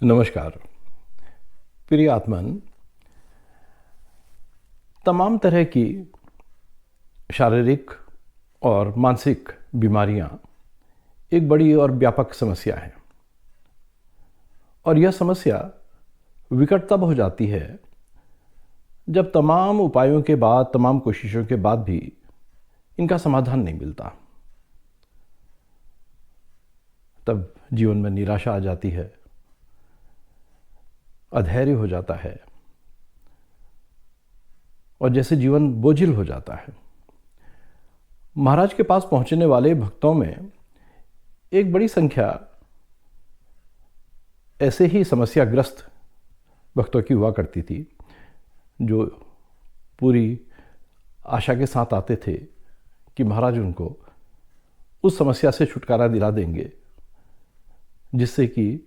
नमस्कार प्रिय आत्मन। तमाम तरह की शारीरिक और मानसिक बीमारियां एक बड़ी और व्यापक समस्या है और यह समस्या विकट तब हो जाती है जब तमाम उपायों के बाद, तमाम कोशिशों के बाद भी इनका समाधान नहीं मिलता। तब जीवन में निराशा आ जाती है, अधैर्य हो जाता है और जैसे जीवन बोझिल हो जाता है। महाराज के पास पहुंचने वाले भक्तों में एक बड़ी संख्या ऐसे ही समस्याग्रस्त भक्तों की हुआ करती थी, जो पूरी आशा के साथ आते थे कि महाराज उनको उस समस्या से छुटकारा दिला देंगे जिससे कि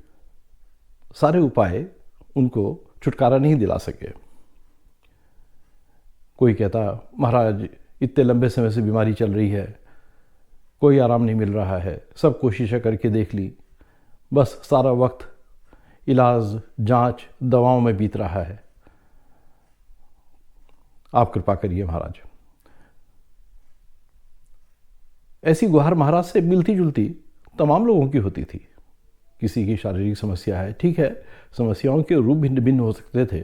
सारे उपाय उनको छुटकारा नहीं दिला सके। कोई कहता, महाराज इतने लंबे समय से बीमारी चल रही है, कोई आराम नहीं मिल रहा है, सब कोशिशें करके देख ली, बस सारा वक्त इलाज, जांच, दवाओं में बीत रहा है, आप कृपा करिए महाराज। ऐसी गुहार महाराज से मिलती जुलती तमाम लोगों की होती थी। किसी की शारीरिक समस्या है, ठीक है, समस्याओं के रूप भिन्न भिन्न हो सकते थे,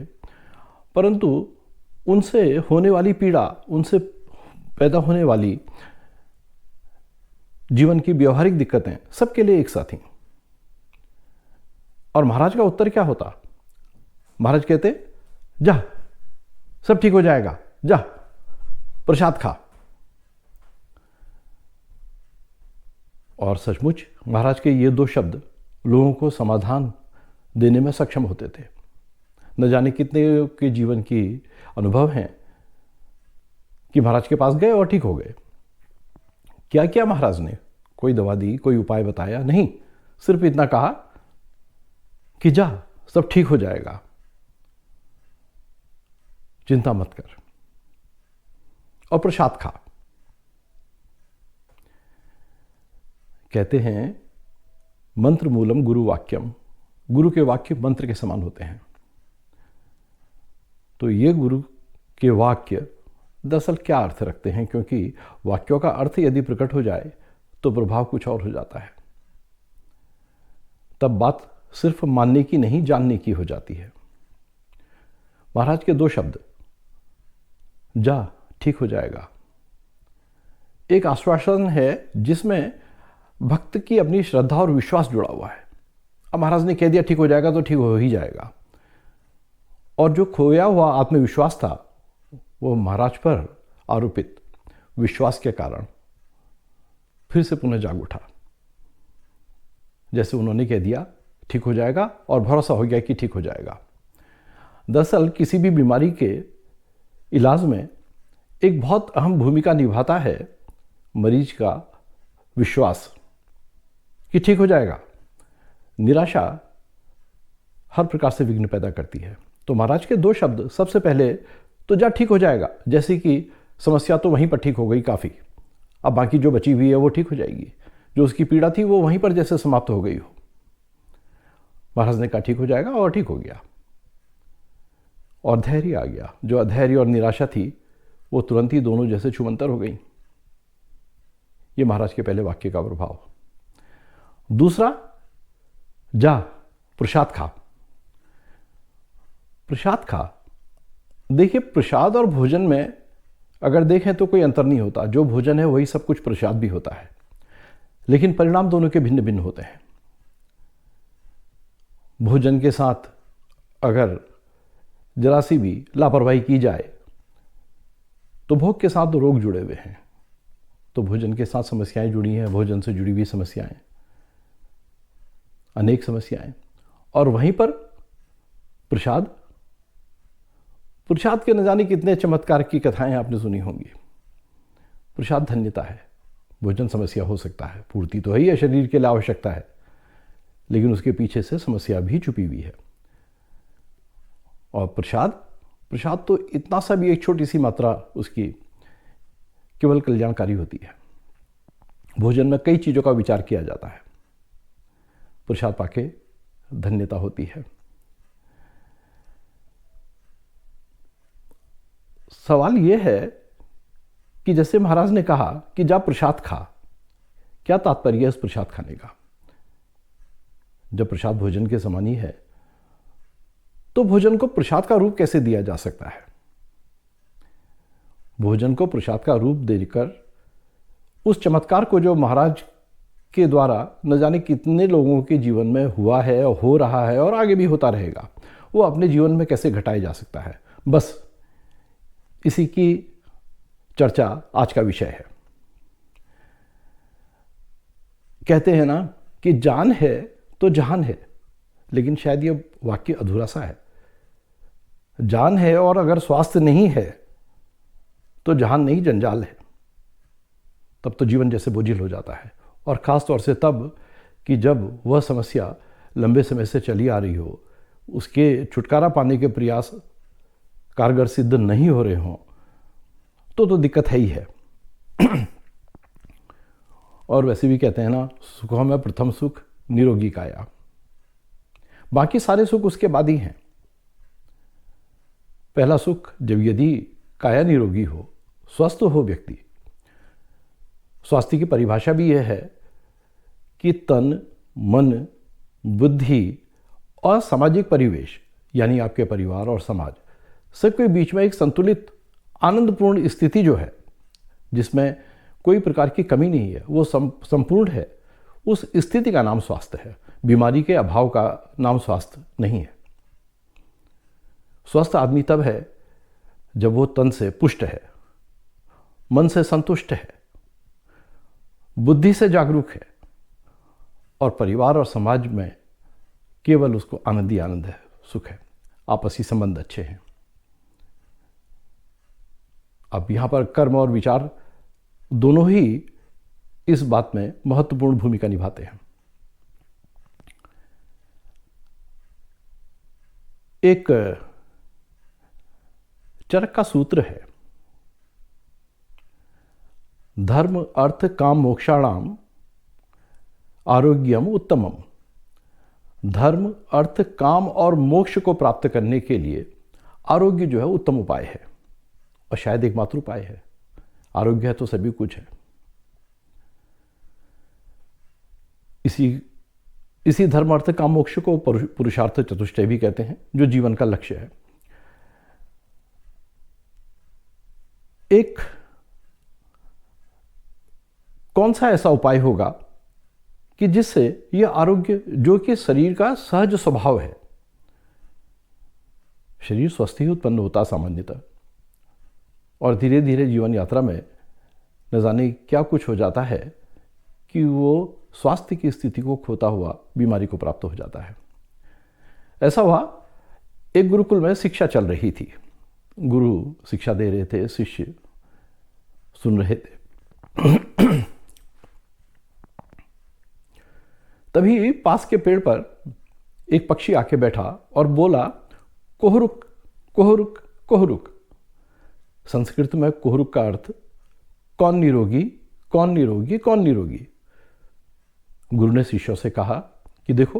परंतु उनसे होने वाली पीड़ा, उनसे पैदा होने वाली जीवन की व्यवहारिक दिक्कतें सबके लिए एक साथ थीं। और महाराज का उत्तर क्या होता? महाराज कहते, जा सब ठीक हो जाएगा, जा प्रसाद खा। और सचमुच महाराज के ये दो शब्द लोगों को समाधान देने में सक्षम होते थे। न जाने कितने के जीवन की अनुभव हैं कि महाराज के पास गए और ठीक हो गए। क्या किया महाराज ने? कोई दवा दी, कोई उपाय बताया? नहीं, सिर्फ इतना कहा कि जा सब ठीक हो जाएगा, चिंता मत कर और प्रसाद खा। कहते हैं मंत्र मूलम गुरु वाक्यम, गुरु के वाक्य मंत्र के समान होते हैं। तो ये गुरु के वाक्य दरअसल क्या अर्थ रखते हैं, क्योंकि वाक्यों का अर्थ यदि प्रकट हो जाए तो प्रभाव कुछ और हो जाता है। तब बात सिर्फ मानने की नहीं, जानने की हो जाती है। महाराज के दो शब्द, जा ठीक हो जाएगा, एक आश्वासन है जिसमें भक्त की अपनी श्रद्धा और विश्वास जुड़ा हुआ है। अब महाराज ने कह दिया ठीक हो जाएगा तो ठीक हो ही जाएगा, और जो खोया हुआ आत्मविश्वास था वो महाराज पर आरोपित विश्वास के कारण फिर से पुनः जाग उठा। जैसे उन्होंने कह दिया ठीक हो जाएगा और भरोसा हो गया कि ठीक हो जाएगा। दरअसल किसी भी बीमारी के इलाज में एक बहुत अहम भूमिका निभाता है मरीज का विश्वास कि ठीक हो जाएगा। निराशा हर प्रकार से विघ्न पैदा करती है। तो महाराज के दो शब्द, सबसे पहले तो जा ठीक हो जाएगा, जैसे कि समस्या तो वहीं पर ठीक हो गई काफ़ी, अब बाकी जो बची हुई है वो ठीक हो जाएगी, जो उसकी पीड़ा थी वो वहीं पर जैसे समाप्त हो गई हो। महाराज ने कहा ठीक हो जाएगा और ठीक हो गया, और धैर्य आ गया। जो अधैर्य और निराशा थी वो तुरंत ही दोनों जैसे छुमंतर हो गई। ये महाराज के पहले वाक्य का प्रभाव। दूसरा, जा प्रसाद खा। प्रसाद खा, देखिए प्रसाद और भोजन में अगर देखें तो कोई अंतर नहीं होता। जो भोजन है वही सब कुछ प्रसाद भी होता है, लेकिन परिणाम दोनों के भिन्न भिन्न होते हैं। भोजन के साथ अगर जरा सी भी लापरवाही की जाए तो भोग के साथ तो रोग जुड़े हुए हैं, तो भोजन के साथ समस्याएं जुड़ी हैं, भोजन से जुड़ी हुई समस्याएं, अनेक समस्याएं। और वहीं पर प्रसाद, प्रसाद के न जाने कितने चमत्कार की कथाएं आपने सुनी होंगी। प्रसाद धन्यता है। भोजन समस्या हो सकता है, पूर्ति तो है ही है, शरीर के लिए आवश्यकता है, लेकिन उसके पीछे से समस्या भी छुपी हुई है। और प्रसाद तो इतना सा भी एक छोटी सी मात्रा उसकी केवल कल्याणकारी होती है। भोजन में कई चीज़ों का विचार किया जाता है। प्रसाद पाके धन्यता होती है। सवाल यह है कि जैसे महाराज ने कहा कि जा प्रसाद खा, क्या तात्पर्य है इस प्रसाद खाने का? जब प्रसाद भोजन के समान ही है तो भोजन को प्रसाद का रूप कैसे दिया जा सकता है? भोजन को प्रसाद का रूप देकर उस चमत्कार को जो महाराज के द्वारा न जाने कितने लोगों के जीवन में हुआ है और हो रहा है और आगे भी होता रहेगा, वो अपने जीवन में कैसे घटाया जा सकता है, बस इसी की चर्चा आज का विषय है। कहते हैं ना कि जान है तो जहान है, लेकिन शायद ये वाक्य अधूरा सा है। जान है और अगर स्वास्थ्य नहीं है तो जहान नहीं, जंजाल है। तब तो जीवन जैसे बोझिल हो जाता है, और ख़ास तौर से तब कि जब वह समस्या लंबे समय से चली आ रही हो, उसके छुटकारा पाने के प्रयास कारगर सिद्ध नहीं हो रहे हों, तो दिक्कत है ही है। और वैसे भी कहते हैं ना, सुखों में प्रथम सुख निरोगी काया, बाकी सारे सुख उसके बाद ही हैं। पहला सुख जब यदि काया निरोगी हो, स्वस्थ हो व्यक्ति। स्वास्थ्य की परिभाषा भी यह है कि तन, मन, बुद्धि और सामाजिक परिवेश, यानी आपके परिवार और समाज सबके बीच में एक संतुलित आनंदपूर्ण स्थिति जो है, जिसमें कोई प्रकार की कमी नहीं है, वो संपूर्ण है, उस स्थिति का नाम स्वास्थ्य है। बीमारी के अभाव का नाम स्वास्थ्य नहीं है। स्वस्थ आदमी तब है जब वो तन से पुष्ट है, मन से संतुष्ट है, बुद्धि से जागरूक है, और परिवार और समाज में केवल उसको आनंद ही आनंद है, सुख है, आपसी संबंध अच्छे हैं। अब यहां पर कर्म और विचार दोनों ही इस बात में महत्वपूर्ण भूमिका निभाते हैं। एक चरक का सूत्र है, धर्म अर्थ काम मोक्षाणाम आरोग्यम उत्तमम। धर्म अर्थ काम और मोक्ष को प्राप्त करने के लिए आरोग्य जो है उत्तम उपाय है, और शायद एकमात्र उपाय है। आरोग्य है तो सभी कुछ है। इसी धर्म अर्थ काम मोक्ष को पुरुषार्थ चतुष्टय भी कहते हैं, जो जीवन का लक्ष्य है। एक कौन सा ऐसा उपाय होगा कि जिससे यह आरोग्य, जो कि शरीर का सहज स्वभाव है, शरीर स्वस्थ ही उत्पन्न होता सामान्यतः, और धीरे धीरे जीवन यात्रा में न जाने क्या कुछ हो जाता है कि वो स्वास्थ्य की स्थिति को खोता हुआ बीमारी को प्राप्त हो जाता है। ऐसा हुआ, एक गुरुकुल में शिक्षा चल रही थी। गुरु शिक्षा दे रहे थे, शिष्य सुन रहे थे। तभी पास के पेड़ पर एक पक्षी आके बैठा और बोला, कोहरुक कोहरुक कोहरुक। संस्कृत में कोहरुक का अर्थ कौन निरोगी, कौन निरोगी, कौन निरोगी। गुरु ने शिष्यों से कहा कि देखो,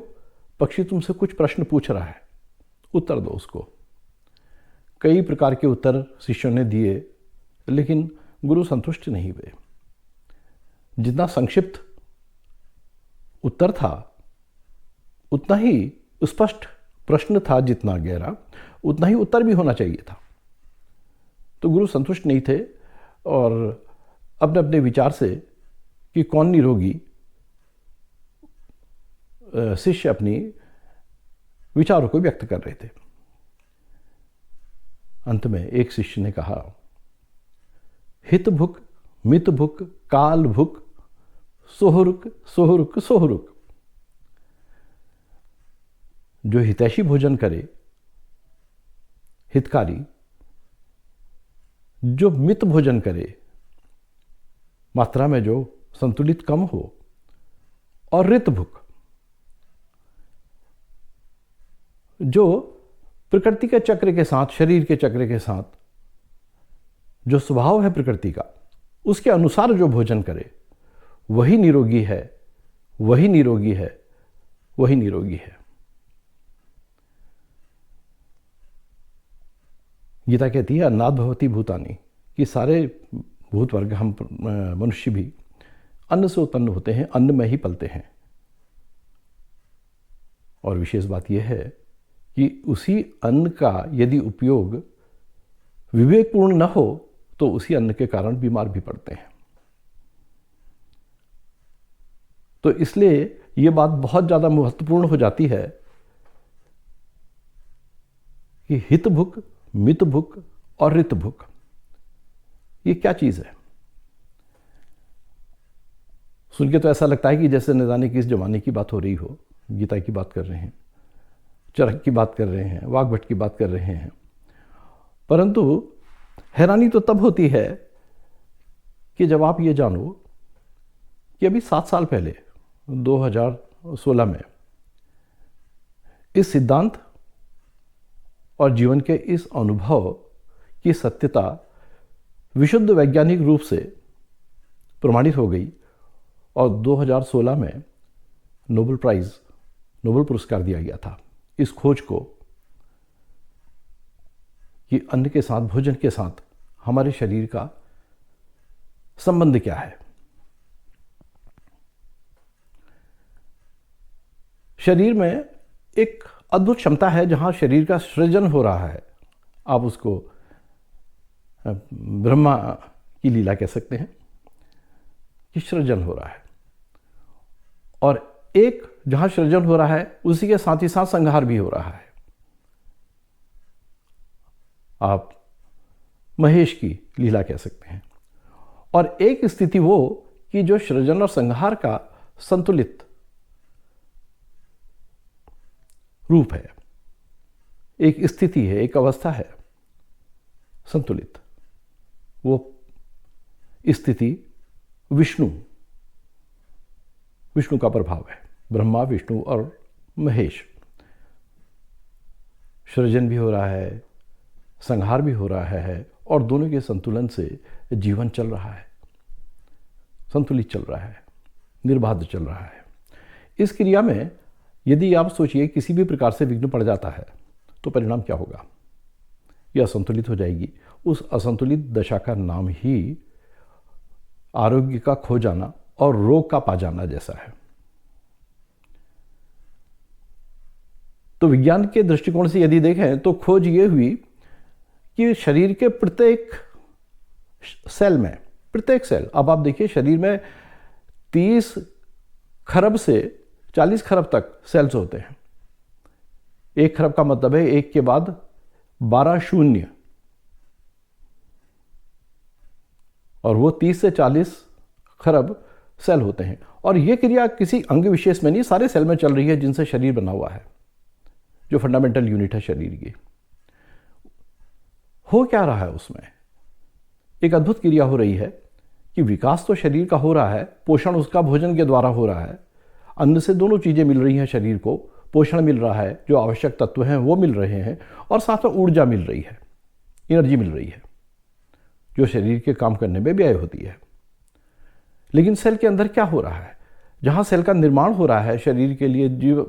पक्षी तुमसे कुछ प्रश्न पूछ रहा है, उत्तर दो उसको। कई प्रकार के उत्तर शिष्यों ने दिए, लेकिन गुरु संतुष्ट नहीं हुए। जितना संक्षिप्त उत्तर था उतना ही स्पष्ट प्रश्न था, जितना गहरा उतना ही उत्तर भी होना चाहिए था। तो गुरु संतुष्ट नहीं थे और अपने अपने विचार से कि कौन निरोगी, शिष्य अपनी विचारों को व्यक्त कर रहे थे। अंत में एक शिष्य ने कहा, हित भुक मित भुक काल भुक सोहरुक सोहरुक सोहरुक। जो हितैषी भोजन करे, हितकारी, जो मित भोजन करे, मात्रा में जो संतुलित कम हो, और ऋत भुक, जो प्रकृति के चक्र के साथ, शरीर के चक्र के साथ जो स्वभाव है प्रकृति का, उसके अनुसार जो भोजन करे, वही निरोगी है, वही निरोगी है, वही निरोगी है। गीता कहती है अन्नाद भवति भूतानि, कि सारे भूत वर्ग हम मनुष्य भी अन्न से उत्पन्न होते हैं, अन्न में ही पलते हैं। और विशेष बात यह है कि उसी अन्न का यदि उपयोग विवेकपूर्ण न हो तो उसी अन्न के कारण बीमार भी पड़ते हैं। तो इसलिए ये बात बहुत ज़्यादा महत्वपूर्ण हो जाती है कि हित भुक, मित भुक और ऋत भुक, ये क्या चीज़ है? सुन के तो ऐसा लगता है कि जैसे न जाने किस जमाने की बात हो रही हो। गीता की बात कर रहे हैं, चरक की बात कर रहे हैं, वाग्भट की बात कर रहे हैं। परंतु हैरानी तो तब होती है कि जब आप ये जानो कि अभी 7 साल पहले 2016 में इस सिद्धांत और जीवन के इस अनुभव की सत्यता विशुद्ध वैज्ञानिक रूप से प्रमाणित हो गई और 2016 में नोबेल पुरस्कार दिया गया था इस खोज को कि अन्न के साथ, भोजन के साथ हमारे शरीर का संबंध क्या है। शरीर में एक अद्भुत क्षमता है जहां शरीर का सृजन हो रहा है। आप उसको ब्रह्मा की लीला कह सकते हैं कि सृजन हो रहा है, और एक जहां सृजन हो रहा है उसी के साथ ही साथ संहार भी हो रहा है। आप महेश की लीला कह सकते हैं। और एक स्थिति वो कि जो सृजन और संहार का संतुलित रूप है, एक स्थिति है, एक अवस्था है संतुलित। वो स्थिति विष्णु का प्रभाव है। ब्रह्मा, विष्णु और महेश, सृजन भी हो रहा है, संहार भी हो रहा है, और दोनों के संतुलन से जीवन चल रहा है, संतुलित चल रहा है, निर्बाध चल रहा है। इस क्रिया में यदि आप सोचिए किसी भी प्रकार से विघ्न पड़ जाता है तो परिणाम क्या होगा? यह असंतुलित हो जाएगी। उस असंतुलित दशा का नाम ही आरोग्य का खो जाना और रोग का पा जाना जैसा है। तो विज्ञान के दृष्टिकोण से यदि देखें तो खोज ये हुई कि शरीर के प्रत्येक सेल, अब आप देखिए शरीर में 30 खरब से 40 खरब तक सेल्स होते हैं। 1 खरब का मतलब है 1 के बाद 12 शून्य, और वो 30 से 40 खरब सेल होते हैं। और ये क्रिया किसी अंग विशेष में नहीं, सारे सेल में चल रही है जिनसे शरीर बना हुआ है, जो फंडामेंटल यूनिट है शरीर की। हो क्या रहा है उसमें? एक अद्भुत क्रिया हो रही है कि विकास तो शरीर का हो रहा है, पोषण उसका भोजन के द्वारा हो रहा है। अन्न से दोनों चीज़ें मिल रही हैं शरीर को, पोषण मिल रहा है, जो आवश्यक तत्व हैं वो मिल रहे हैं, और साथ में ऊर्जा मिल रही है, एनर्जी मिल रही है, जो शरीर के काम करने में व्यय होती है। लेकिन सेल के अंदर क्या हो रहा है? जहाँ सेल का निर्माण हो रहा है शरीर के लिए, जीव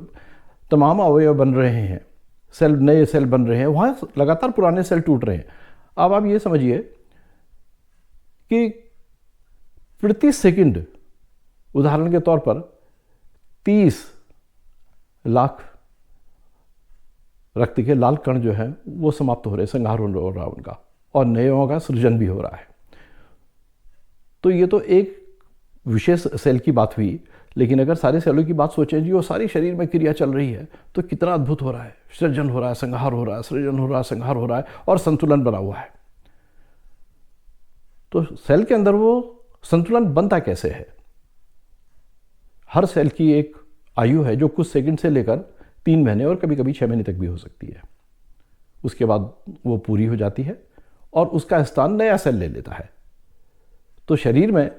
तमाम अवयव बन रहे हैं, नए सेल बन रहे हैं, वहाँ लगातार पुराने सेल टूट रहे हैं। अब आप ये समझिए कि प्रति सेकंड, उदाहरण के तौर पर 30 लाख रक्त के लाल कण जो है वो समाप्त हो रहे हैं, संहार हो रहा है उनका, और नयों का सृजन भी हो रहा है। तो ये तो एक विशेष सेल की बात हुई, लेकिन अगर सारे सेलों की बात सोचें जी, वो सारी शरीर में क्रिया चल रही है तो कितना अद्भुत हो रहा है। सृजन हो रहा है, संहार हो रहा है, सृजन हो रहा है, संहार हो रहा है, और संतुलन बना हुआ है। तो सेल के अंदर वो संतुलन बनता कैसे है? हर सेल की एक आयु है जो कुछ सेकंड से लेकर 3 महीने और कभी कभी 6 महीने तक भी हो सकती है। उसके बाद वो पूरी हो जाती है और उसका स्थान नया सेल ले लेता है। तो शरीर में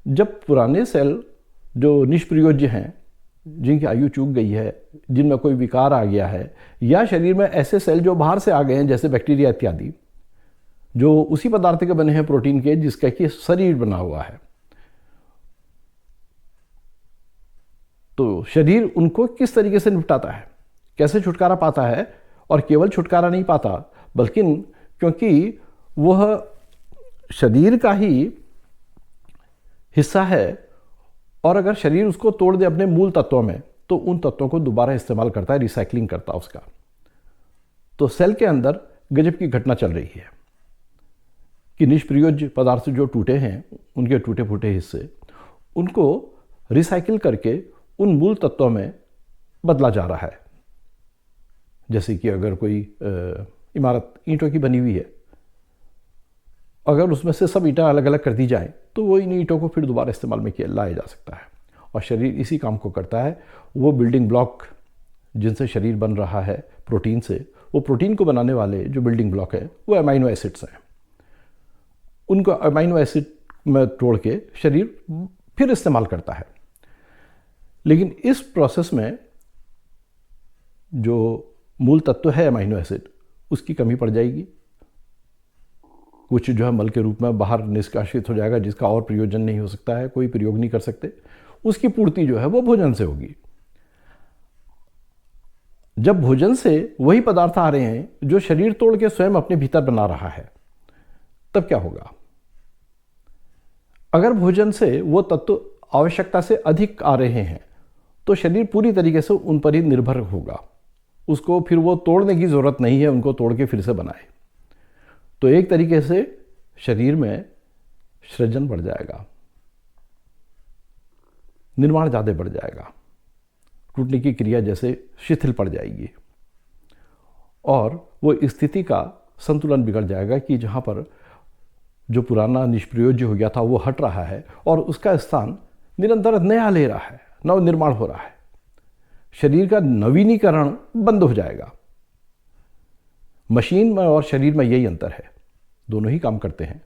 जब पुराने सेल जो निष्प्रयोज्य हैं, जिनकी आयु चूक गई है, जिनमें कोई विकार आ गया है, या शरीर में ऐसे सेल जो बाहर से आ गए हैं जैसे बैक्टीरिया इत्यादि, जो उसी पदार्थ के बने हैं, प्रोटीन के, जिसका कि शरीर बना हुआ है, तो शरीर उनको किस तरीके से निपटाता है, कैसे छुटकारा पाता है? और केवल छुटकारा नहीं पाता, बल्कि क्योंकि वह शरीर का ही हिस्सा है, और अगर शरीर उसको तोड़ दे अपने मूल तत्वों में तो उन तत्वों को दोबारा इस्तेमाल करता है, रिसाइकलिंग करता है उसका। तो सेल के अंदर गजब की घटना चल रही है कि निष्प्रयोज्य पदार्थ जो टूटे हैं, उनके टूटे फूटे हिस्से, उनको रिसाइकिल करके उन मूल तत्वों में बदला जा रहा है। जैसे कि अगर कोई इमारत ईंटों की बनी हुई है, अगर उसमें से सब ईंटें अलग अलग कर दी जाएं तो वो इन ईंटों को फिर दोबारा इस्तेमाल में लाया जा सकता है। और शरीर इसी काम को करता है। वो बिल्डिंग ब्लॉक जिनसे शरीर बन रहा है प्रोटीन से, वो प्रोटीन को बनाने वाले जो बिल्डिंग ब्लॉक है वो अमाइनो एसिड्स हैं। उनको अमाइनो एसिड में तोड़ के शरीर फिर इस्तेमाल करता है। लेकिन इस प्रोसेस में जो मूल तत्व है अमाइनो एसिड, उसकी कमी पड़ जाएगी। कुछ जो है मल के रूप में बाहर निष्कासित हो जाएगा, जिसका और प्रयोजन नहीं हो सकता है, कोई प्रयोग नहीं कर सकते। उसकी पूर्ति जो है वो भोजन से होगी। जब भोजन से वही पदार्थ आ रहे हैं जो शरीर तोड़ के स्वयं अपने भीतर बना रहा है, तब क्या होगा? अगर भोजन से वो तत्व आवश्यकता से अधिक आ रहे हैं तो शरीर पूरी तरीके से उन पर ही निर्भर होगा। उसको फिर वो तोड़ने की जरूरत नहीं है, उनको तोड़ के फिर से बनाए। तो एक तरीके से शरीर में सृजन बढ़ जाएगा, निर्माण ज़्यादा बढ़ जाएगा, टूटने की क्रिया जैसे शिथिल पड़ जाएगी, और वो स्थिति का संतुलन बिगड़ जाएगा कि जहाँ पर जो पुराना निष्प्रयोज्य हो गया था वो हट रहा है और उसका स्थान निरंतर नया ले रहा है, नव निर्माण हो रहा है। शरीर का नवीनीकरण बंद हो जाएगा। मशीन में और शरीर में यही अंतर है, दोनों ही काम करते हैं,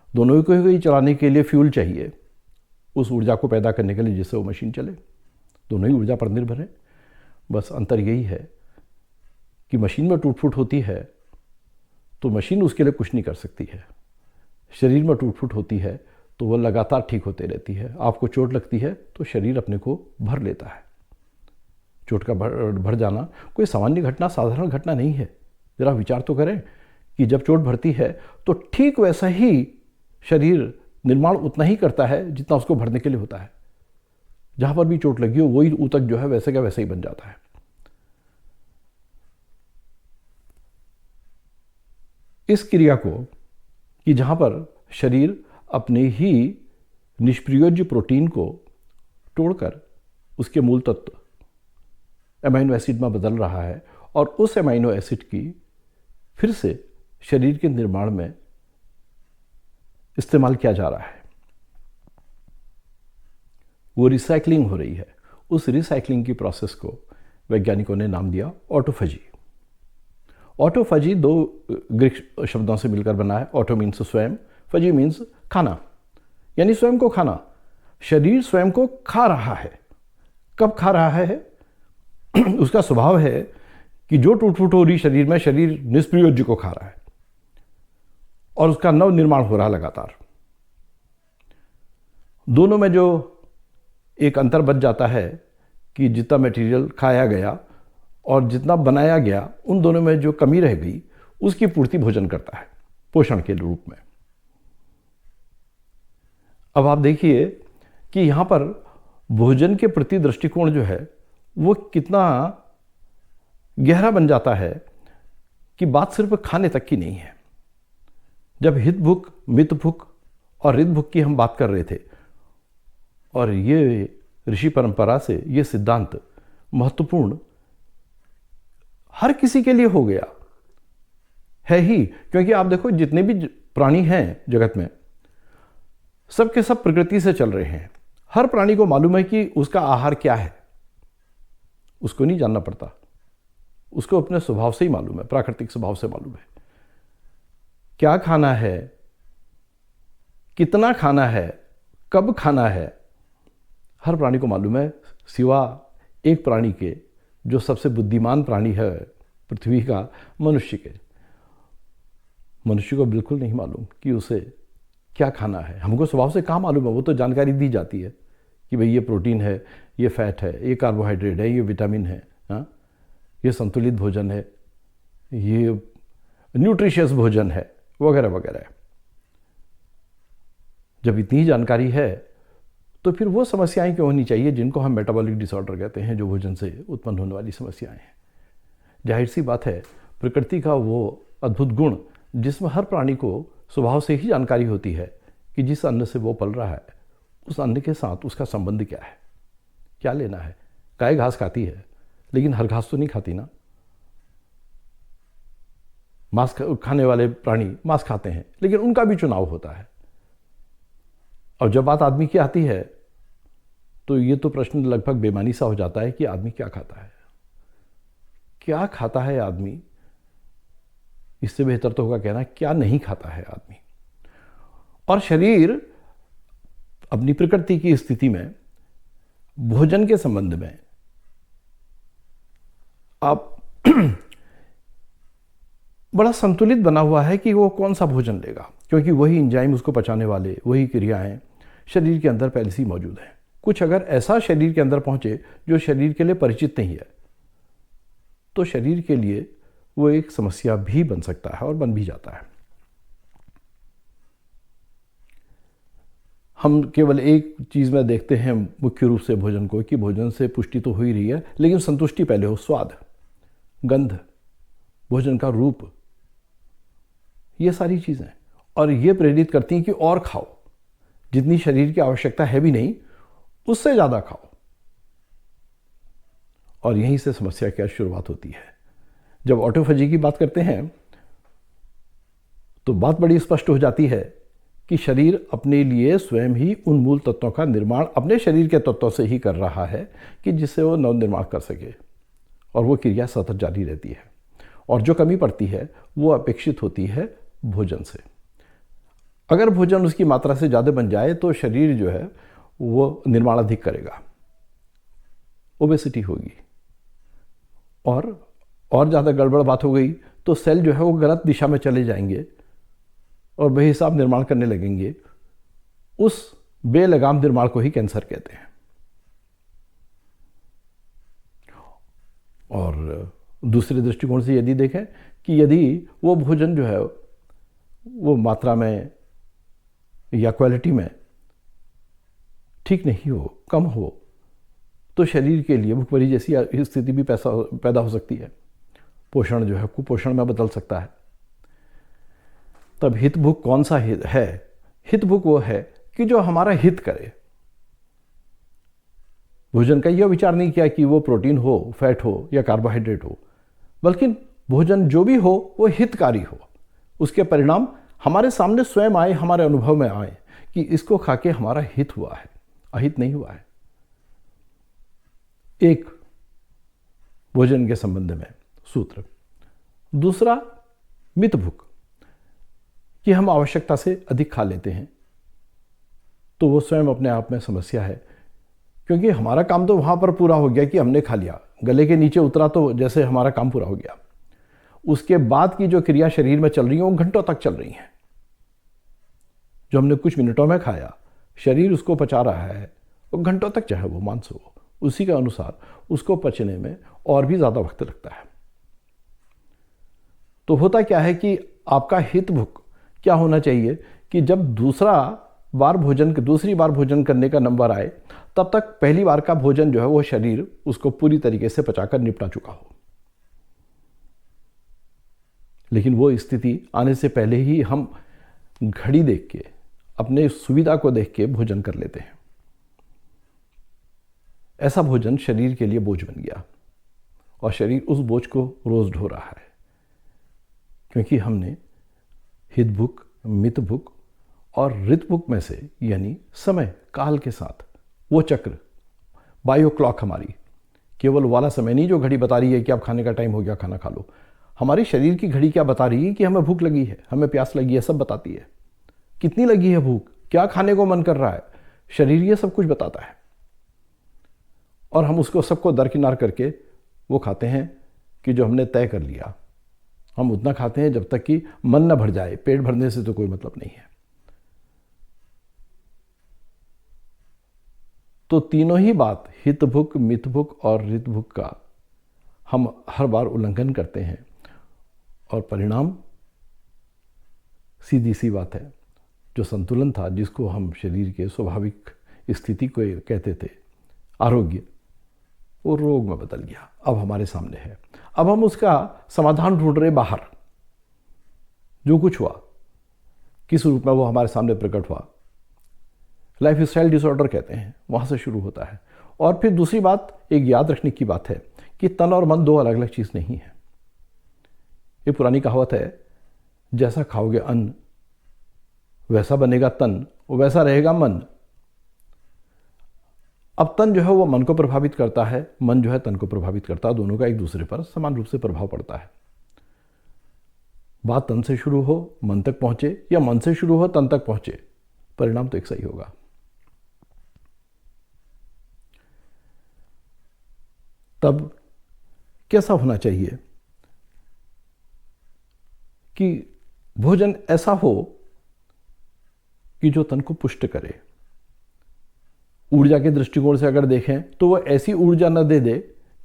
दोनों को ही चलाने के लिए फ्यूल चाहिए, उस ऊर्जा को पैदा करने के लिए जिससे वो मशीन चले। दोनों ही ऊर्जा पर निर्भर है। बस अंतर यही है कि मशीन में टूट फूट होती है तो मशीन उसके लिए कुछ नहीं कर सकती है। शरीर में टूट फूट होती है तो वह लगातार ठीक होते रहती है। आपको चोट लगती है तो शरीर अपने को भर लेता है। चोट का भर जाना कोई सामान्य घटना, साधारण घटना नहीं है। जरा विचार तो करें कि जब चोट भरती है तो ठीक वैसा ही शरीर निर्माण उतना ही करता है जितना उसको भरने के लिए होता है। जहां पर भी चोट लगी हो वही ऊतक जो है वैसे का वैसे ही बन जाता है। इस क्रिया को कि जहां पर शरीर अपने ही निष्प्रयोज्य प्रोटीन को तोड़कर उसके मूल तत्व अमाइनो एसिड में बदल रहा है और उस अमाइनो एसिड की फिर से शरीर के निर्माण में इस्तेमाल किया जा रहा है, वो रिसाइकलिंग हो रही है। उस रिसाइकलिंग की प्रोसेस को वैज्ञानिकों ने नाम दिया ऑटोफेजी। ऑटोफेजी दो ग्रीक शब्दों से मिलकर बना है। ऑटो मीन्स स्वयं, फजी मीन्स खाना, यानी स्वयं को खाना। शरीर स्वयं को खा रहा है। कब खा रहा है? उसका स्वभाव है कि जो टूट फूट हो रही शरीर में, शरीर निष्प्रयोज्य को खा रहा है और उसका नव निर्माण हो रहा है लगातार। दोनों में जो एक अंतर बच जाता है कि जितना मटेरियल खाया गया और जितना बनाया गया, उन दोनों में जो कमी रह गई उसकी पूर्ति भोजन करता है पोषण के रूप में। अब आप देखिए कि यहां पर भोजन के प्रति दृष्टिकोण जो है वो कितना गहरा बन जाता है कि बात सिर्फ खाने तक की नहीं है। जब हित भूख, मित भूख और रित भूख की हम बात कर रहे थे, और ये ऋषि परंपरा से ये सिद्धांत महत्वपूर्ण हर किसी के लिए हो गया है ही, क्योंकि आप देखो जितने भी प्राणी हैं जगत में, सब के सब प्रकृति से चल रहे हैं। हर प्राणी को मालूम है कि उसका आहार क्या है, उसको नहीं जानना पड़ता, उसको अपने स्वभाव से ही मालूम है, प्राकृतिक स्वभाव से मालूम है क्या खाना है, कितना खाना है, कब खाना है। हर प्राणी को मालूम है, सिवा एक प्राणी के जो सबसे बुद्धिमान प्राणी है पृथ्वी का, मनुष्य के। मनुष्य को बिल्कुल नहीं मालूम कि उसे क्या खाना है। हमको स्वभाव से कहाँ मालूम है, वो तो जानकारी दी जाती है कि भाई ये प्रोटीन है, ये फैट है, ये कार्बोहाइड्रेट है, ये विटामिन है, हाँ, ये संतुलित भोजन है, ये न्यूट्रिशियस भोजन है, वगैरह वगैरह। जब इतनी जानकारी है तो फिर वो समस्याएं क्यों होनी चाहिए जिनको हम मेटाबॉलिक डिसऑर्डर कहते हैं, जो भोजन से उत्पन्न होने वाली समस्याएं हैं। जाहिर सी बात है, प्रकृति का वो अद्भुत गुण जिसमें हर प्राणी को स्वभाव से ही जानकारी होती है कि जिस अन्न से वो पल रहा है उस अन्न के साथ उसका संबंध क्या है, क्या लेना है। गाय घास खाती है लेकिन हर घास तो नहीं खाती ना। मांस खाने वाले प्राणी मांस खाते हैं लेकिन उनका भी चुनाव होता है। और जब बात आदमी की आती है तो ये तो प्रश्न लगभग बेमानी सा हो जाता है कि आदमी क्या खाता है। क्या खाता है आदमी, इससे बेहतर तो होगा कहना क्या नहीं खाता है आदमी। और शरीर अपनी प्रकृति की स्थिति में भोजन के संबंध में आप बड़ा संतुलित बना हुआ है कि वो कौन सा भोजन लेगा, क्योंकि वही एंजाइम उसको पचाने वाले, वही क्रियाएं शरीर के अंदर पहले से ही मौजूद हैं। कुछ अगर ऐसा शरीर के अंदर पहुंचे जो शरीर के लिए परिचित नहीं है तो शरीर के लिए वो एक समस्या भी बन सकता है और बन भी जाता है। हम केवल एक चीज़ में देखते हैं मुख्य रूप से भोजन को, कि भोजन से पुष्टि तो हो ही रही है लेकिन संतुष्टि पहले हो। स्वाद, गंध, भोजन का रूप, ये सारी चीज़ें, और ये प्रेरित करती हैं कि और खाओ, जितनी शरीर की आवश्यकता है भी नहीं उससे ज़्यादा खाओ। और यहीं से समस्या की शुरुआत होती है। जब ऑटोफेजी की बात करते हैं तो बात बड़ी स्पष्ट हो जाती है कि शरीर अपने लिए स्वयं ही उन मूल तत्वों का निर्माण अपने शरीर के तत्वों से ही कर रहा है कि जिससे वो नवनिर्माण कर सके, और वो क्रिया सतत जारी रहती है। और जो कमी पड़ती है वो अपेक्षित होती है भोजन से। अगर भोजन उसकी मात्रा से ज़्यादा बन जाए तो शरीर जो है वो निर्माण अधिक करेगा, ओबेसिटी होगी, और ज़्यादा गड़बड़ बात हो गई तो सेल जो है वो गलत दिशा में चले जाएंगे और बेहिसाब निर्माण करने लगेंगे। उस बेलगाम निर्माण को ही कैंसर कहते हैं। और दूसरे दृष्टिकोण से यदि देखें कि यदि वो भोजन जो है वो मात्रा में या क्वालिटी में ठीक नहीं हो, कम हो, तो शरीर के लिए भुखमरी जैसी स्थिति भी पैदा हो सकती है। पोषण जो है कुपोषण में बदल सकता है। तब हित भुख कौन सा हित है? हित भुख वो है कि जो हमारा हित करे। भोजन का यह विचार नहीं किया कि वो प्रोटीन हो, फैट हो या कार्बोहाइड्रेट हो, बल्कि भोजन जो भी हो वो हितकारी हो। उसके परिणाम हमारे सामने स्वयं आए, हमारे अनुभव में आए कि इसको खा के हमारा हित हुआ है, अहित नहीं हुआ है। एक भोजन के संबंध में सूत्र। दूसरा मित भुख, कि हम आवश्यकता से अधिक खा लेते हैं, तो वो स्वयं अपने आप में समस्या है, क्योंकि हमारा काम तो वहां पर पूरा हो गया कि हमने खा लिया, गले के नीचे उतरा तो जैसे हमारा काम पूरा हो गया। उसके बाद की जो क्रिया शरीर में चल रही है वो घंटों तक चल रही हैं। जो हमने कुछ मिनटों में खाया, शरीर उसको पचा रहा है, वो घंटों तक चाहे वो मांस हो, उसी के अनुसार उसको पचने में और भी ज़्यादा वक्त लगता है। तो होता क्या है कि आपका हित भुख क्या होना चाहिए कि जब दूसरी बार भोजन करने का नंबर आए, तब तक पहली बार का भोजन जो है वो शरीर उसको पूरी तरीके से पचाकर निपटा चुका हो। लेकिन वो स्थिति आने से पहले ही हम घड़ी देख के, अपने सुविधा को देख के भोजन कर लेते हैं। ऐसा भोजन शरीर के लिए बोझ बन गया और शरीर उस बोझ को रोज ढो रहा है, क्योंकि हमने हित भुख, मित भुख और ऋत भुख में से, यानी समय काल के साथ वो चक्र, बायो क्लॉक हमारी, केवल वाला समय नहीं जो घड़ी बता रही है कि अब खाने का टाइम हो गया, खाना खा लो। हमारी शरीर की घड़ी क्या बता रही है कि हमें भूख लगी है, हमें प्यास लगी है, सब बताती है। कितनी लगी है भूख, क्या खाने को मन कर रहा है, शरीर ये सब कुछ बताता है। और हम उसको सबको दरकिनार करके वो खाते हैं कि जो हमने तय कर लिया। हम उतना खाते हैं जब तक कि मन न भर जाए, पेट भरने से तो कोई मतलब नहीं है। तो तीनों ही बात, हित भुख, मित भुख और ऋत भुख का हम हर बार उल्लंघन करते हैं और परिणाम सीधी सी बात है, जो संतुलन था, जिसको हम शरीर के स्वाभाविक स्थिति को कहते थे आरोग्य, वो रोग में बदल गया, अब हमारे सामने है। अब हम उसका समाधान ढूंढ रहे बाहर। जो कुछ हुआ, किस रूप में वो हमारे सामने प्रकट हुआ, लाइफ स्टाइल डिसऑर्डर कहते हैं, वहाँ से शुरू होता है। और फिर दूसरी बात, एक याद रखने की बात है कि तन और मन दो अलग अलग चीज़ नहीं है। ये पुरानी कहावत है, जैसा खाओगे अन्न वैसा बनेगा तन, वैसा रहेगा मन। अब तन जो है वो मन को प्रभावित करता है, मन जो है तन को प्रभावित करता है, दोनों का एक दूसरे पर समान रूप से प्रभाव पड़ता है। बात तन से शुरू हो मन तक पहुंचे या मन से शुरू हो तन तक पहुंचे, परिणाम तो एक सही होगा। तब कैसा होना चाहिए कि भोजन ऐसा हो कि जो तन को पुष्ट करे। ऊर्जा के दृष्टिकोण से अगर देखें तो वह ऐसी ऊर्जा न दे दे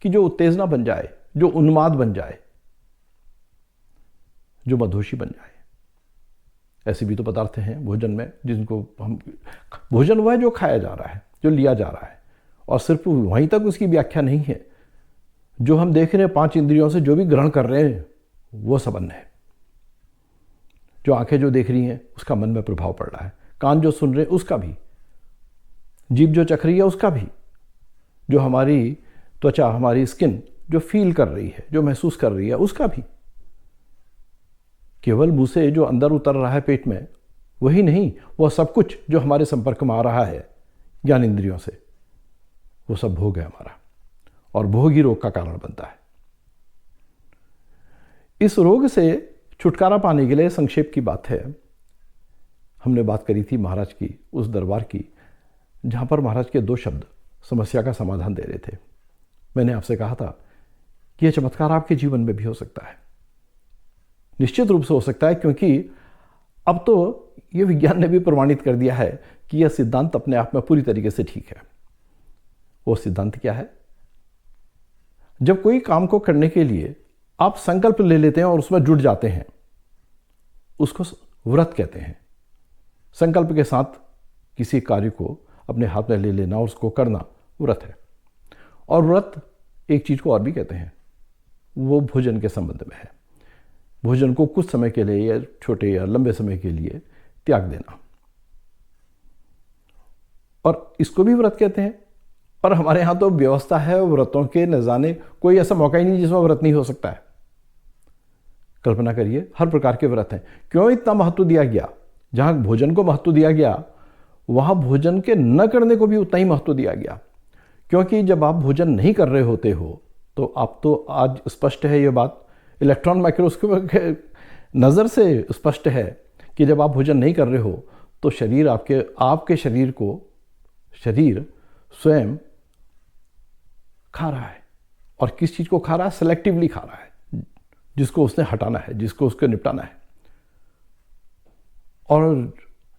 कि जो उत्तेजना बन जाए, जो उन्माद बन जाए, जो मदहोशी बन जाए। ऐसे भी तो पदार्थ हैं भोजन में जिनको हम, भोजन वह है जो खाया जा रहा है, जो लिया जा रहा है, और सिर्फ वहीं तक उसकी व्याख्या नहीं है। जो हम देख रहे हैं 5 इंद्रियों से जो भी ग्रहण कर रहे हैं वो संबंध है। जो आंखें जो देख रही हैं उसका मन में प्रभाव पड़ रहा है, कान जो सुन रहे हैं उसका भी, जीभ जो चख रही है उसका भी, जो हमारी त्वचा, हमारी स्किन जो फील कर रही है, जो महसूस कर रही है उसका भी। केवल मुंह से जो अंदर उतर रहा है पेट में वही नहीं, वह सब कुछ जो हमारे संपर्क में आ रहा है ज्ञान इंद्रियों से, वो सब भोग है हमारा, और भोग ही रोग का कारण बनता है। इस रोग से छुटकारा पाने के लिए संक्षेप की बात है, हमने बात करी थी महाराज की उस दरबार की जहां पर महाराज के 2 शब्द समस्या का समाधान दे रहे थे। मैंने आपसे कहा था कि यह चमत्कार आपके जीवन में भी हो सकता है, निश्चित रूप से हो सकता है, क्योंकि अब तो यह विज्ञान ने भी प्रमाणित कर दिया है कि यह सिद्धांत अपने आप में पूरी तरीके से ठीक है। वो सिद्धांत क्या है? जब कोई काम को करने के लिए आप संकल्प ले लेते हैं और उसमें जुट जाते हैं, उसको व्रत कहते हैं। संकल्प के साथ किसी कार्य को अपने हाथ में ले लेना और उसको करना व्रत है। और व्रत एक चीज को और भी कहते हैं, वो भोजन के संबंध में है। भोजन को कुछ समय के लिए या छोटे या लंबे समय के लिए त्याग देना, और इसको भी व्रत कहते हैं। और हमारे यहाँ तो व्यवस्था है व्रतों के न जाने, कोई ऐसा मौका ही नहीं जिसमें व्रत नहीं हो सकता है। कल्पना करिए, हर प्रकार के व्रत हैं। क्यों इतना महत्व दिया गया? जहां भोजन को महत्व दिया गया वहां भोजन के न करने को भी उतना ही महत्व दिया गया, क्योंकि जब आप भोजन नहीं कर रहे होते हो तो आप तो, आज स्पष्ट है ये बात, इलेक्ट्रॉन माइक्रोस्कोप के नज़र से स्पष्ट है कि जब आप भोजन नहीं कर रहे हो तो शरीर आपके शरीर को शरीर स्वयं खा रहा है। और किस चीज़ को खा रहा है? सेलेक्टिवली खा रहा है, जिसको उसने हटाना है, जिसको उसको निपटाना है। और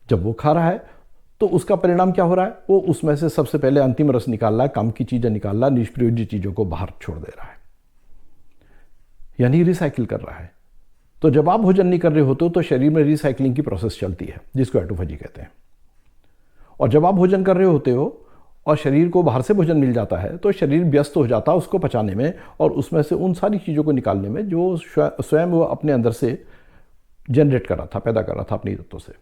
जब वो खा रहा है तो उसका परिणाम क्या हो रहा है? वो उसमें से सबसे पहले अंतिम रस निकाल रहा है, काम की चीज़ें निकाल रहा है, निष्प्रयोज्य चीज़ों को बाहर छोड़ दे रहा है, यानी रिसाइकिल कर रहा है। तो जब आप भोजन नहीं कर रहे होते तो शरीर में रिसाइकलिंग की प्रोसेस चलती है, जिसको ऑटोफेजी कहते हैं। और जब आप भोजन कर रहे होते हो और शरीर को बाहर से भोजन मिल जाता है तो शरीर व्यस्त हो जाता है उसको पचाने में और उसमें से उन सारी चीज़ों को निकालने में जो स्वयं वो अपने अंदर से जनरेट कर रहा था, पैदा कर रहा था अपनी तत्वों से।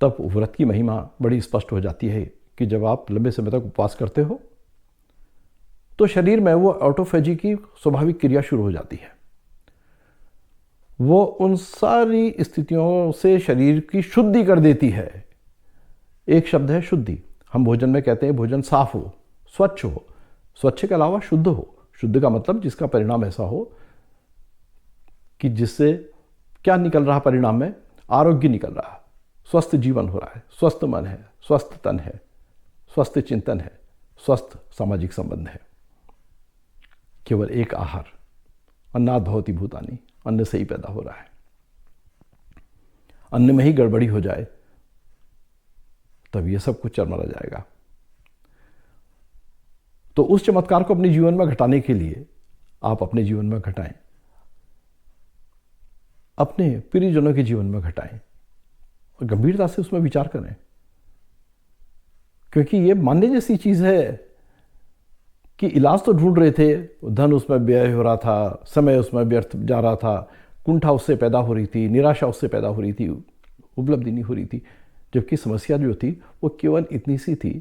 तब व्रत की महिमा बड़ी स्पष्ट हो जाती है कि जब आप लंबे समय तक उपवास करते हो तो शरीर में वो ऑटोफेजी की स्वाभाविक क्रिया शुरू हो जाती है। वो उन सारी स्थितियों से शरीर की शुद्धि कर देती है। एक शब्द है शुद्धि। हम भोजन में कहते हैं भोजन साफ हो, स्वच्छ हो। स्वच्छ के अलावा शुद्ध हो। शुद्ध का मतलब जिसका परिणाम ऐसा हो कि जिससे क्या निकल रहा परिणाम में? आरोग्य निकल रहा है, स्वस्थ जीवन हो रहा है, स्वस्थ मन है, स्वस्थ तन है, स्वस्थ चिंतन है, स्वस्थ सामाजिक संबंध है। केवल एक आहार, अन्नात् भवति भूतानि, अन्न से ही पैदा हो रहा है। अन्न में ही गड़बड़ी हो जाए तब ये सब कुछ चरमरा जाएगा। तो उस चमत्कार को अपने जीवन में घटाने के लिए आप अपने जीवन में घटाएं। अपने प्रियजनों के जीवन में घटाएं और गंभीरता से उसमें विचार करें, क्योंकि ये मानने जैसी चीज़ है कि इलाज तो ढूंढ रहे थे, धन उसमें व्यय हो रहा था, समय उसमें व्यर्थ जा रहा था, कुंठा उससे पैदा हो रही थी, निराशा उससे पैदा हो रही थी, उपलब्धि नहीं हो रही थी। जबकि समस्या जो थी वो केवल इतनी सी थी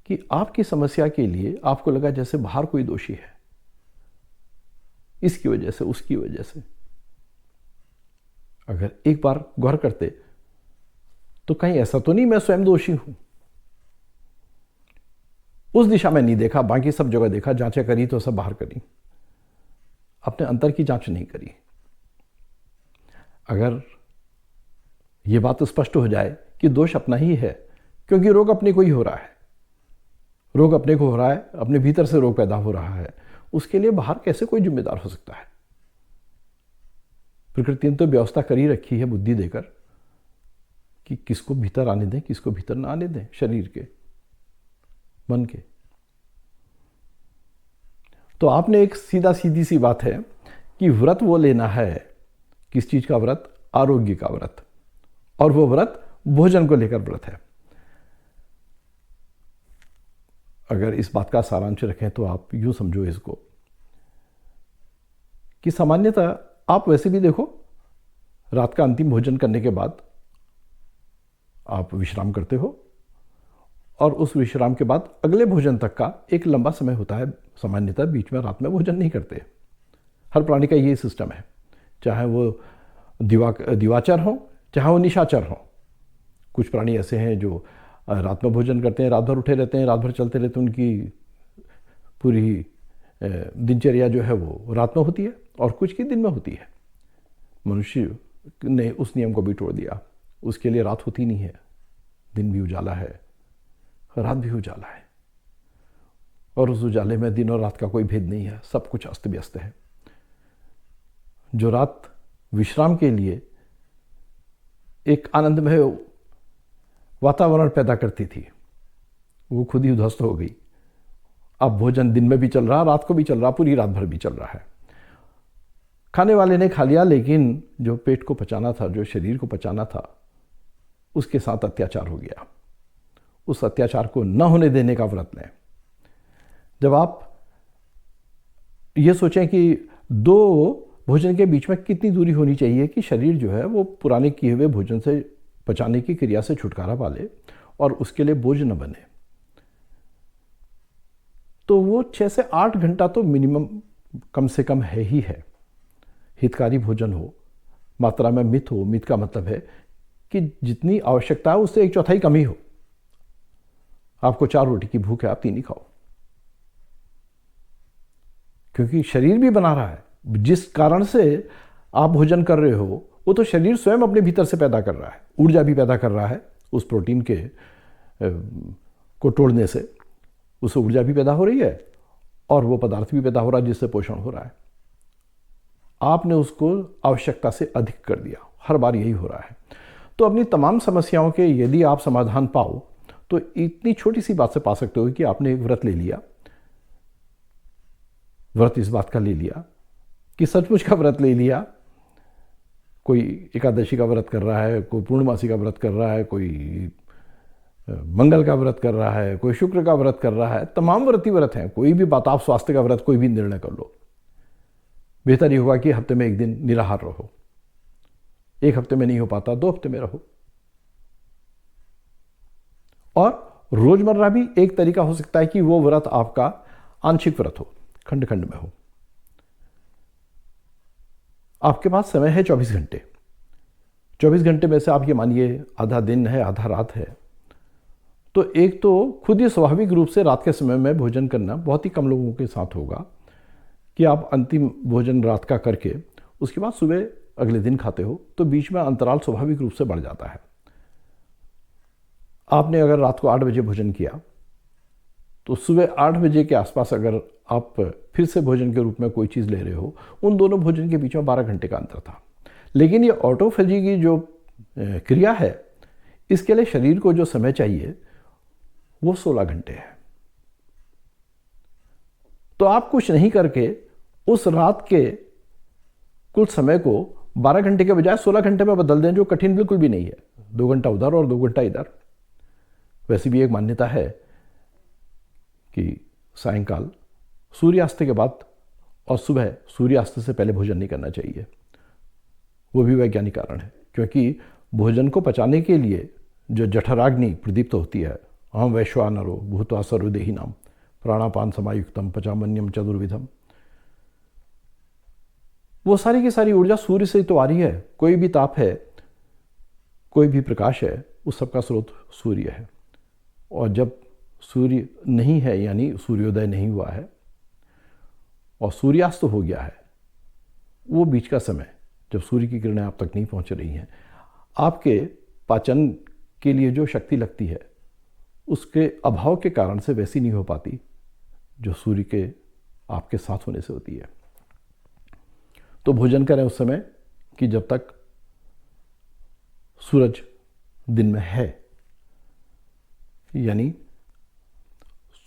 कि आपकी समस्या के लिए आपको लगा जैसे बाहर कोई दोषी है, इसकी वजह से, उसकी वजह से। अगर एक बार गौर करते तो कहीं ऐसा तो नहीं मैं स्वयं दोषी हूं। उस दिशा में नहीं देखा, बाकी सब जगह देखा, जांचें करी तो सब बाहर करी, अपने अंतर की जांच नहीं करी। अगर यह बात स्पष्ट हो जाए कि दोष अपना ही है, क्योंकि रोग अपने को ही हो रहा है, रोग अपने को हो रहा है, अपने भीतर से रोग पैदा हो रहा है, उसके लिए बाहर कैसे कोई जिम्मेदार हो सकता है? प्रकृति ने तो व्यवस्था करी रखी है बुद्धि देकर कि किसको भीतर आने दें, किसको भीतर ना आने दें, शरीर के, मन के। तो आपने एक सीधा सीधी सी बात है कि व्रत वो लेना है, किस चीज का व्रत? आरोग्य का व्रत, और वो व्रत भोजन को लेकर व्रत है। अगर इस बात का सारांश रखें तो आप यूं समझो इसको कि सामान्यतः आप वैसे भी देखो, रात का अंतिम भोजन करने के बाद आप विश्राम करते हो, और उस विश्राम के बाद अगले भोजन तक का एक लंबा समय होता है। सामान्यतः बीच में रात में भोजन नहीं करते। हर प्राणी का यही सिस्टम है, चाहे वो दिवाचर हो, चाहे वो निशाचर हो। कुछ प्राणी ऐसे हैं जो रात में भोजन करते हैं, रात भर उठे रहते हैं, रात भर चलते रहते हैं, उनकी पूरी दिनचर्या जो है वो रात में होती है, और कुछ की दिन में होती है। मनुष्य ने उस नियम को भी तोड़ दिया, उसके लिए रात होती नहीं है, दिन भी उजाला है, रात भी उजाला है, और उस उजाले में दिन और रात का कोई भेद नहीं है, सब कुछ अस्त व्यस्त है। जो रात विश्राम के लिए एक आनंदमय वातावरण पैदा करती थी, वो खुद ही उध्वस्त हो गई। अब भोजन दिन में भी चल रहा, रात को भी चल रहा, पूरी रात भर भी चल रहा है। खाने वाले ने खा लिया, लेकिन जो पेट को पचाना था, जो शरीर को पचाना था, उसके साथ अत्याचार हो गया। उस अत्याचार को न होने देने का व्रत लें। जब आप ये सोचें कि दो भोजन के बीच में कितनी दूरी होनी चाहिए कि शरीर जो है वो पुराने किए हुए भोजन से पचाने की क्रिया से छुटकारा पा ले और उसके लिए बोझ न बने, तो वो 6 से 8 घंटा तो मिनिमम कम से कम है ही है। हितकारी भोजन हो, मात्रा में मित हो। मित का मतलब है कि जितनी आवश्यकता है उससे 1/4 कम ही हो। आपको 4 रोटी की भूख है, आप 3 ही खाओ, क्योंकि शरीर भी बना रहा है। जिस कारण से आप भोजन कर रहे हो वो तो शरीर स्वयं अपने भीतर से पैदा कर रहा है, ऊर्जा भी पैदा कर रहा है। उस प्रोटीन के को तोड़ने से उससे ऊर्जा भी पैदा हो रही है, और वो पदार्थ भी पैदा हो रहा है जिससे पोषण हो रहा है। आपने उसको आवश्यकता से अधिक कर दिया, हर बार यही हो रहा है। तो अपनी तमाम समस्याओं के यदि आप समाधान पाओ तो इतनी छोटी सी बात से पा सकते हो कि आपने एक व्रत ले लिया। व्रत इस बात का ले लिया कि सचमुच का व्रत ले लिया। कोई एकादशी का व्रत कर रहा है, कोई पूर्णमासी का व्रत कर रहा है, कोई मंगल का व्रत कर रहा है, कोई शुक्र का व्रत कर रहा है। तमाम व्रत ही व्रत हैं। कोई भी बात, आप स्वास्थ्य का व्रत कोई भी निर्णय कर लो। बेहतर ये होगा कि हफ्ते में 1 दिन निराहार रहो। 1 हफ्ते में नहीं हो पाता, 2 हफ्ते में रहो। और रोजमर्रा भी एक तरीका हो सकता है कि वो व्रत आपका आंशिक व्रत हो, खंड खंड में हो। आपके पास समय है 24 घंटे। 24 घंटे में से आप ये मानिए आधा दिन है, आधा रात है। तो एक तो खुद ही स्वाभाविक रूप से रात के समय में भोजन करना बहुत ही कम लोगों के साथ होगा कि आप अंतिम भोजन रात का करके उसके बाद सुबह अगले दिन खाते हो, तो बीच में अंतराल स्वाभाविक रूप से बढ़ जाता है। आपने अगर रात को 8 बजे भोजन किया तो सुबह 8 बजे के आसपास अगर आप फिर से भोजन के रूप में कोई चीज़ ले रहे हो, उन दोनों भोजन के बीच में 12 घंटे का अंतर था। लेकिन ये ऑटोफेजी की जो क्रिया है, इसके लिए शरीर को जो समय चाहिए वो 16 घंटे है। तो आप कुछ नहीं करके उस रात के कुछ समय को 12 घंटे के बजाय 16 घंटे में बदल दें, जो कठिन बिल्कुल भी नहीं है। 2 घंटा उधर और 2 घंटा इधर। वैसे भी एक मान्यता है कि सायंकाल सूर्यास्त के बाद और सुबह सूर्यास्त से पहले भोजन नहीं करना चाहिए। वो भी वैज्ञानिक कारण है, क्योंकि भोजन को पचाने के लिए जो जठराग्नि प्रदीप्त होती है, अहम वैश्वानरो भूत्वा सर्वदेहिनाम प्राणापान समायुक्तम पचामन्यम चतुर्विधम, वो सारी की सारी ऊर्जा सूर्य से तो आ रही है। कोई भी ताप है, कोई भी प्रकाश है, उस सबका स्रोत सूर्य है। और जब सूर्य नहीं है, यानी सूर्योदय नहीं हुआ है और सूर्यास्त हो गया है, वो बीच का समय जब सूर्य की किरणें आप तक नहीं पहुंच रही हैं, आपके पाचन के लिए जो शक्ति लगती है उसके अभाव के कारण से वैसी नहीं हो पाती जो सूर्य के आपके साथ होने से होती है। तो भोजन करें उस समय कि जब तक सूरज दिन में है, यानी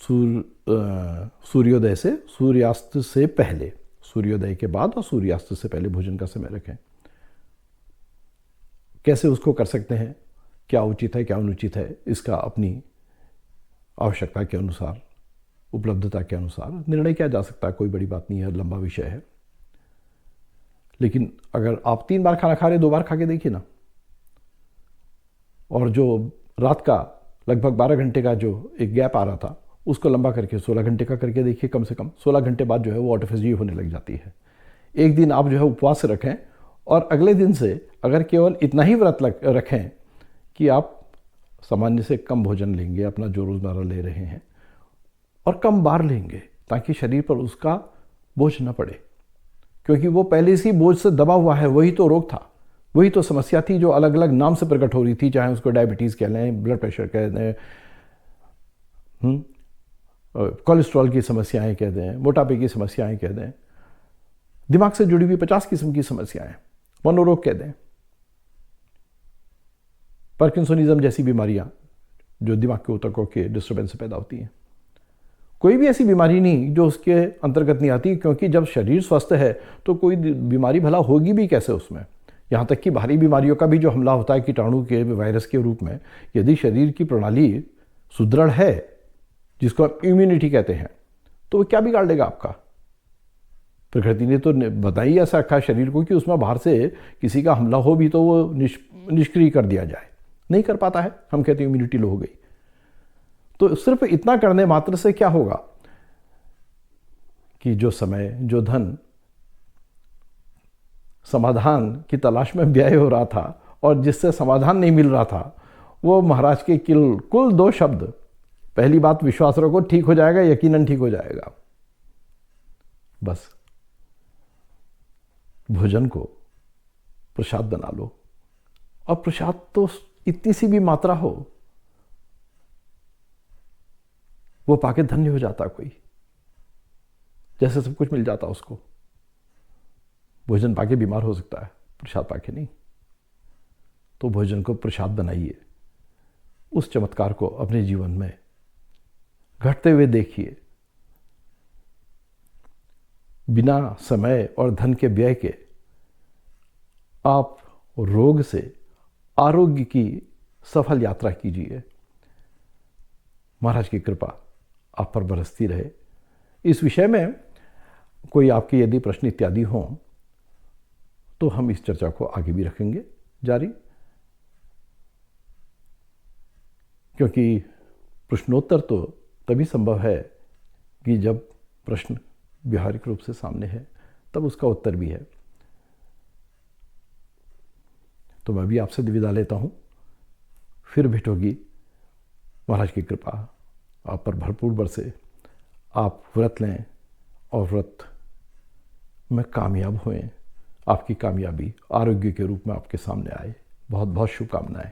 सूर्योदय से सूर्यास्त से पहले, सूर्योदय के बाद और सूर्यास्त से पहले भोजन का समय रखें। कैसे उसको कर सकते हैं, क्या उचित है क्या अनुचित है, इसका अपनी आवश्यकता के अनुसार, उपलब्धता के अनुसार निर्णय किया जा सकता है। कोई बड़ी बात नहीं है, लंबा विषय है। लेकिन अगर आप 3 बार खाना खा रहे, 2 बार खा के देखिए ना, और जो रात का लगभग 12 घंटे का जो एक गैप आ रहा था उसको लंबा करके 16 घंटे का करके देखिए। कम से कम 16 घंटे बाद जो है वो ऑटोफेजी होने लग जाती है। एक दिन आप जो है उपवास रखें और अगले दिन से अगर केवल इतना ही व्रत रखें कि आप सामान्य से कम भोजन लेंगे, अपना जो रोज़मर्रा ले रहे हैं, और कम बार लेंगे, ताकि शरीर पर उसका बोझ न पड़े। क्योंकि वो पहले से बोझ से दबा हुआ है। वही तो रोग था, वही तो समस्या थी जो अलग अलग नाम से प्रकट हो रही थी, चाहे उसको डायबिटीज़ कह लें, ब्लड प्रेशर कह दें, कोलेस्ट्रॉल की समस्याएं कह दें, मोटापे की समस्याएं कह दें, दिमाग से जुड़ी हुई 50 किस्म की समस्याएं, मनोरोग कह दें, पार्किंसोनिज्म जैसी बीमारियां जो दिमाग के ऊतकों के डिस्टर्बेंस से पैदा होती हैं। कोई भी ऐसी बीमारी नहीं जो उसके अंतर्गत नहीं आती, क्योंकि जब शरीर स्वस्थ है तो कोई बीमारी भला होगी भी कैसे उसमें। यहाँ तक कि बाहरी बीमारियों का भी जो हमला होता है कीटाणु के, वायरस के रूप में, यदि शरीर की प्रणाली सुदृढ़ है, जिसको आप इम्यूनिटी कहते हैं, तो वो क्या बिगाड़ देगा आपका। प्रकृति ने तो बताई ऐसा रखा शरीर को कि उसमें बाहर से किसी का हमला हो भी तो वो निष्क्रिय कर दिया जाए। नहीं कर पाता है, हम कहते हैं इम्यूनिटी लो हो गई। तो सिर्फ इतना करने मात्र से क्या होगा कि जो समय, जो धन समाधान की तलाश में व्यय हो रहा था और जिससे समाधान नहीं मिल रहा था, वो महाराज के कुल 2 शब्द, पहली बात विश्वास रखो, ठीक हो जाएगा, यकीनन ठीक हो जाएगा। बस भोजन को प्रसाद बना लो, और प्रसाद तो इतनी सी भी मात्रा हो, वो पाके धन्य हो जाता कोई, जैसे सब कुछ मिल जाता उसको। भोजन पाके बीमार हो सकता है, प्रसाद पाके नहीं। तो भोजन को प्रसाद बनाइए, उस चमत्कार को अपने जीवन में घटते हुए देखिए। बिना समय और धन के व्यय के आप रोग से आरोग्य की सफल यात्रा कीजिए। महाराज की कृपा आप पर बरसती रहे। इस विषय में कोई आपके यदि प्रश्न इत्यादि हों तो हम इस चर्चा को आगे भी रखेंगे जारी, क्योंकि प्रश्नोत्तर तो तभी संभव है कि जब प्रश्न व्यावहारिक रूप से सामने है, तब उसका उत्तर भी है। तो मैं भी आपसे विदा लेता हूँ, फिर भेंट होगी। महाराज की कृपा आप पर भरपूर बरसे, आप व्रत लें और व्रत में कामयाब होएं, आपकी कामयाबी आरोग्य के रूप में आपके सामने आए। बहुत बहुत शुभकामनाएं।